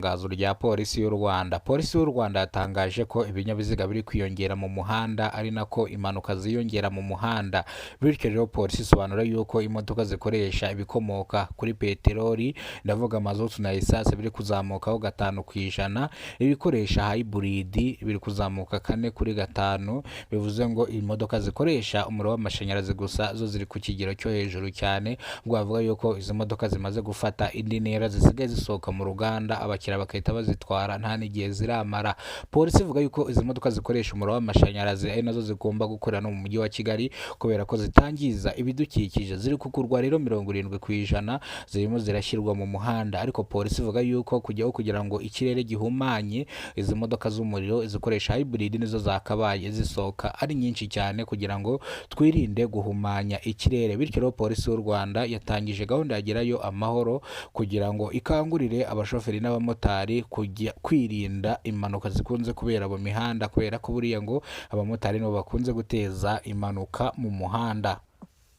Itangazo rya polisi y'u Rwanda. Polisi y'u Rwanda yatangaje ko ibinyabiziga biri kwiyongera mu muhanda ari nako impanuka ziyongera mu muhanda. Bityo rero polisi isobanura yuko imodoka zikoresha ibikomoka kuri peteroli, ndavuga mazutu na esanse, biri kuzamukaho 5%, ibikoresha hybrid biri kuzamuka 4/5. Bivuze ngo imodoka zikoresha umuriro w'amashanyarazi gusa zo ziri ku kigero cyo hejuru cyane, ubwo bavuga yuko izo modoka zimaze gufata indi ntera, zisigaye zisohoka mu ruganda abakiriya bakahita bazitwara nta n'igihe ziramara. Polisi ivuga yuko izi modoka zikoresha umuriro w'amashanyarazi ari nazo zigomba gukorera no mu mujyi wa Kigali kubera ko zitangiza ibidukikije. Ziri kugurwa rero 70% zirimo zirashyirwa mu muhanda, ariko polisi ivuga yuko kugira ngo ikirere gihumanye, izi modoka z'umuriro zikoresha hybrid nizo zakabaye zisohoka ari nyinshi cyane kugira ngo twirinde guhumanya ikirere. Bityo rero polisi y'u Rwanda yatangije gahunda yagerayo amahoro kugira ngo ikangurire abashoferi n'abamotari kujya kwirinda impanuka zikunze kubera mu mihanda, kubera ko buriya ngo abamotari nibo bakunze guteza impanuka mu muhanda.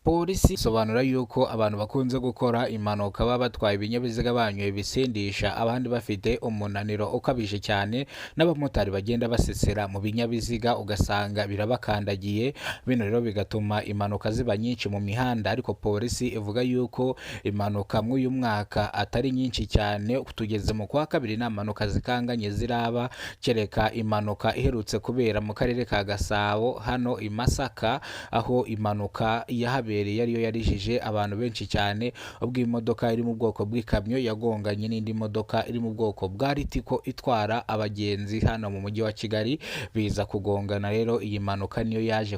Polisi isobanura yuko abantu bakunze gukora impanuka baba batwaye ibinyabiziga banyoye ibisindisha, abandi bafite umunaniro ukabije cyane, n'abamotari bagenda basesera mu binyabiziga ugasanga birabakandagiye. Bino rero bigatuma impanuka ziba nyinshi mu mihanda, ariko polisi ivuga yuko impanuka mw'uyu mwaka atari nyinshi cyane. Tugeze mu kwa kabiri nta mpanuka zikanganye ziraba, kereka impanuka iherutse kubera mu karere ka Gasabo hano i Masaka, aho impanuka yahabereye ariyo yarijije abantu benshi cyane, ubwo imodoka iri mu bwoko bw'ikamyo yagonganye n'indi modoka iri mu bwoko bwa Ritiko itwara abagenzi hano mu mujyi wa Kigali, biza kugongana. Rero iyi mpanuka niyo yaje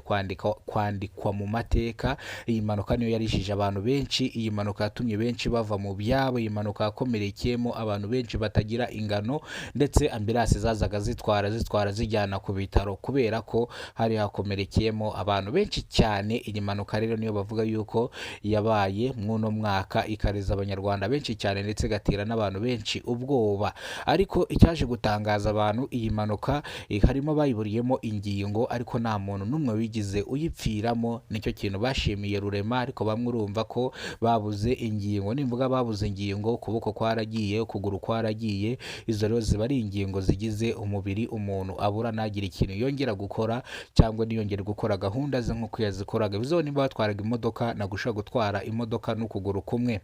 kwandikwa mu mateka. Iyi mpanuka niyo yarijije abantu benshi, iyi mpanuka yatumye benshi bava mu byabo, iyi mpanuka yakomerekeyemo abantu benshi batagira ingano, ndetse ambulance zazaga zitwara zijyana ku bitaro kubera ko hari hakomerekeyemo abantu benshi cyane. Iyi mpanuka rero niyo bavuga yuko yabaye mw'uno mwaka, ikareza abanyarwanda benshi cyane ndetse gatera n'abantu benshi ubwoba. Ariko icyaje gutangaza abantu, iyi mpanuka harimo abayiburiyemo ingingo, ariko nta muntu n'umwe wigize uyipfiramo. Nicyo kintu bashimiye Rurema, ariko bamwe urumva ko babuze ingingo. Nimvuga babuze ingingo, ukuboko kwaragiye, ukuguru kwaragiye, izo rero ziba ari ingingo zigize umubiri umuntu abura ntagire ikintu yongera gukora, cyangwa niyongere gukora gahunda ze nk'uko yazikoraga. Bizo niba batwaraga imodoka nagushaka gutwara imodoka n'ukuguru kumwe,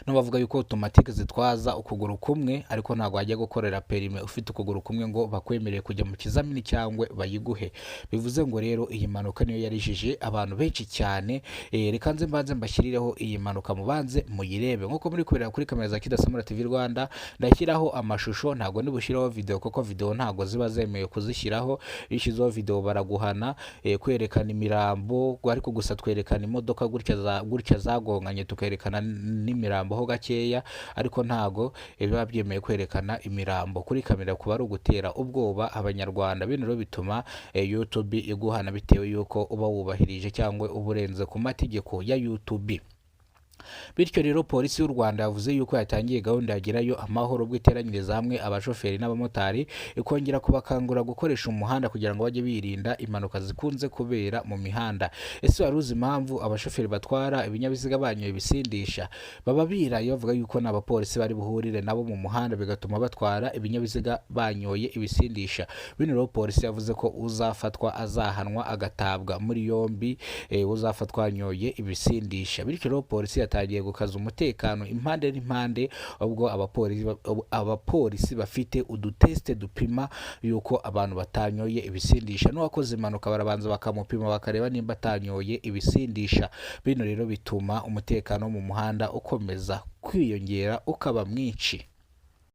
no bavuga yuko automatique zitwaza ukuguru kumwe, ariko ntabwo wajya gukorera perime ufite ukuguru kumwe ngo bakwemereye kujya mu kizamini cyangwa bayiguhe. Bivuze ngo rero iyi mpanuka niyo yarijije abantu benshi cyane. Reka nze mbanze mbashyirireho iyi mpanuka mubanze muyirebe nk'uko muri kubera kuri kamera za Kidasamura TV Rwanda. Ndashyiraho amashusho, ntabwo ndibushyiraho video kuko video ntabwo ziba zemewe kuzishyiraho. Iyo ushyizeho video baraguhana. Kwerekana imirambo, ariko gusa twerekana imodoka gutya zagonganye, tukerekana imirambo ho gakeya, ariko ntago biba byemeye kwerekana imirambo kuri kamera, kuba ari ugutera ubwoba abanyarwanda. Bino rero bituma YouTube iguhana bitewe yuko uba wubahirije cyangwa uburenze ku mategeko ya YouTube. Bityo rero polisi y'u Rwanda yavuze yuko yatangiye gahunda yagerayo amahoro bw'iteranyiriza hamwe abashoferi n'abamotari, ikongera kubakangura gukoresha umuhanda kugira ngo bajye birinda impanuka zikunze kubera mu mihanda. Ese wari uzi impamvu abashoferi batwara ibinyabiziga banyoye ibisindisha baba biraye bavuga yuko n'abapolisi bari buhurire nabo mu muhanda, bigatuma batwara ibinyabiziga banyoye ibisindisha? Bino rero polisi yavuze ko uzafatwa azahanwa agatabwa muri yombi, uzafatwa anyoye ibisindisha. Bityo rero polisi yatangiye gukaza umutekano impande n'impande, ubwo abapolisi bafite uduteste dupima yuko abantu batanyoye ibisindisha. N'uwakoze impanuka barabanza bakamupima bakareba nimba atanyoye ibisindisha. Bino rero bituma umutekano mu muhanda ukomeza kwiyongera ukaba mwinshi.